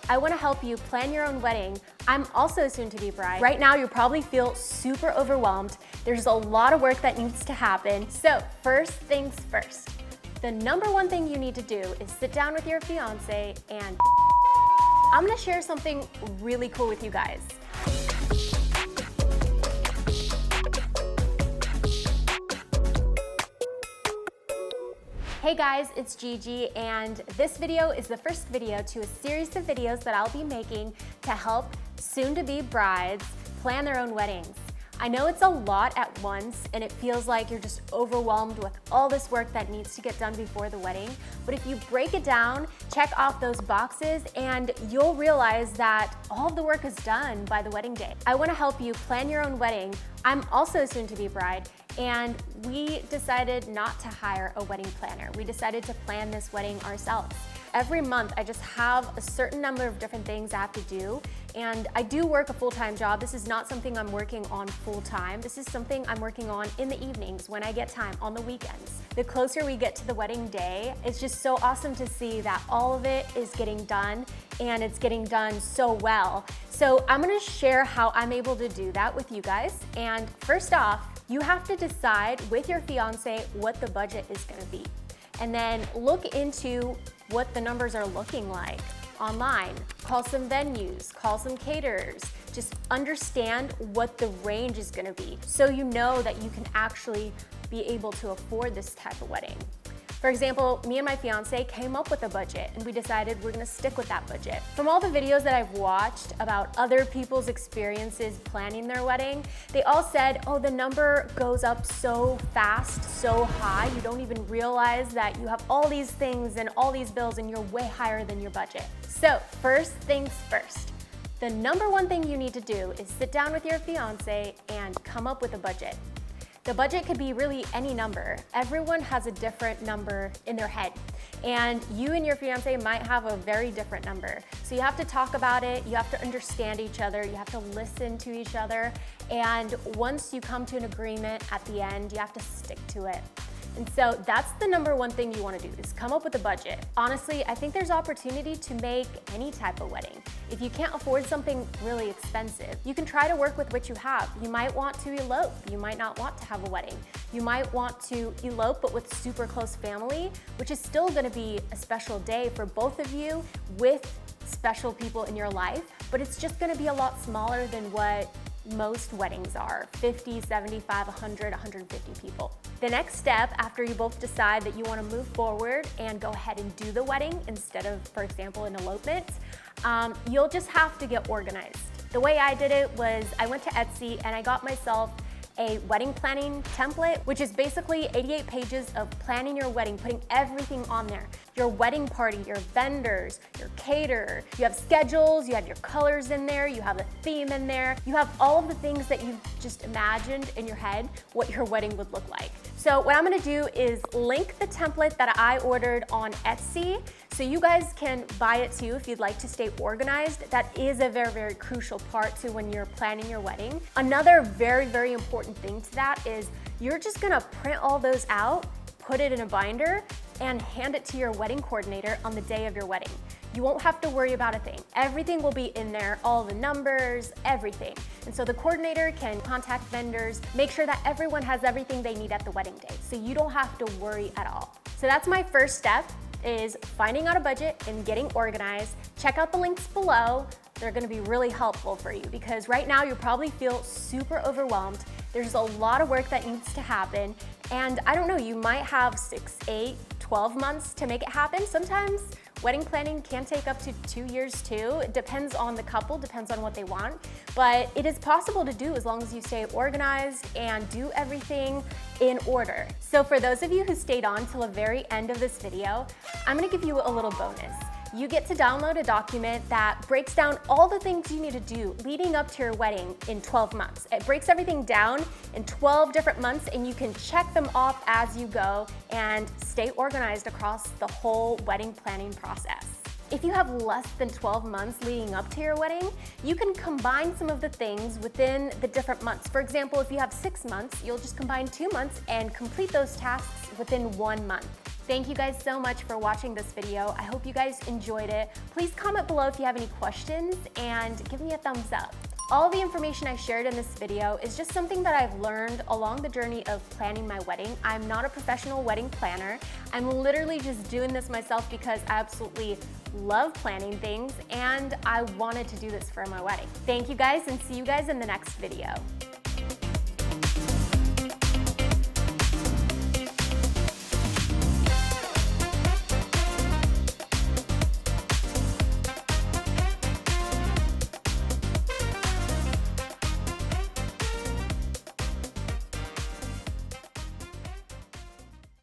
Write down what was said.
I want to help you plan your own wedding. I'm also soon to be bride. Right now, you probably feel super overwhelmed. There's a lot of work that needs to happen. So first things first, the number one thing you need to do is sit down with your fiance and I'm gonna share something really cool with you guys. Hey guys, it's Gigi, and this video is the first video to a series of videos that I'll be making to help soon-to-be brides plan their own weddings. I know it's a lot at once and it feels like you're just overwhelmed with all this work that needs to get done before the wedding, but if you break it down, check off those boxes, and you'll realize that all of the work is done by the wedding day. I want to help you plan your own wedding. I'm also soon to be bride, and we decided not to hire a wedding planner. We decided to plan this wedding ourselves. Every month, I just have a certain number of different things I have to do, and I do work a full-time job. This is not something I'm working on full-time. This is something I'm working on in the evenings when I get time, on the weekends. The closer we get to the wedding day, it's just so awesome to see that all of it is getting done, and it's getting done so well. So I'm gonna share how I'm able to do that with you guys. And first off, you have to decide with your fiance what the budget is gonna be. And then look into what the numbers are looking like online. Call some venues, call some caterers. Just understand what the range is gonna be so you know that you can actually be able to afford this type of wedding. For example, me and my fiance came up with a budget and we decided we're gonna stick with that budget. From all the videos that I've watched about other people's experiences planning their wedding, they all said, oh, the number goes up so fast, so high, you don't even realize that you have all these things and all these bills and you're way higher than your budget. So first things first, the number one thing you need to do is sit down with your fiance and come up with a budget. The budget could be really any number. Everyone has a different number in their head, and you and your fiance might have a very different number. So you have to talk about it, you have to understand each other, you have to listen to each other, and once you come to an agreement at the end, you have to stick to it. And so that's the number one thing you want to do, is come up with a budget. Honestly, I think there's opportunity to make any type of wedding. If you can't afford something really expensive, you can try to work with what you have. You might want to elope. You might not want to have a wedding. You might want to elope but with super close family, which is still going to be a special day for both of you with special people in your life, but it's just going to be a lot smaller than what most weddings are, 50, 75, 100, 150 people. The next step, after you both decide that you want to move forward and go ahead and do the wedding instead of, for example, an elopement, you'll just have to get organized. The way I did it was I went to Etsy and I got myself a wedding planning template, which is basically 88 pages of planning your wedding, putting everything on there. Your wedding party, your vendors, your caterer, you have schedules, you have your colors in there, you have a theme in there, you have all of the things that you've just imagined in your head what your wedding would look like. So what I'm gonna do is link the template that I ordered on Etsy so you guys can buy it too if you'd like to stay organized. That is a very, very crucial part to when you're planning your wedding. Another very, very important thing to that is you're just gonna print all those out, put it in a binder, and hand it to your wedding coordinator on the day of your wedding. You won't have to worry about a thing. Everything will be in there, all the numbers, everything. And so the coordinator can contact vendors, make sure that everyone has everything they need at the wedding day, so you don't have to worry at all. So that's my first step, is finding out a budget and getting organized. Check out the links below. They're gonna be really helpful for you because right now you probably feel super overwhelmed. There's a lot of work that needs to happen. And I don't know, you might have 6, 8, 12 months to make it happen. Sometimes wedding planning can take up to 2 years too. It depends on the couple, depends on what they want. But it is possible to do as long as you stay organized and do everything in order. So for those of you who stayed on till the very end of this video, I'm gonna give you a little bonus. You get to download a document that breaks down all the things you need to do leading up to your wedding in 12 months. It breaks everything down in 12 different months and you can check them off as you go and stay organized across the whole wedding planning process. If you have less than 12 months leading up to your wedding, you can combine some of the things within the different months. For example, if you have 6 months, you'll just combine 2 months and complete those tasks within 1 month. Thank you guys so much for watching this video. I hope you guys enjoyed it. Please comment below if you have any questions and give me a thumbs up. All the information I shared in this video is just something that I've learned along the journey of planning my wedding. I'm not a professional wedding planner. I'm literally just doing this myself because I absolutely love planning things and I wanted to do this for my wedding. Thank you guys and see you guys in the next video.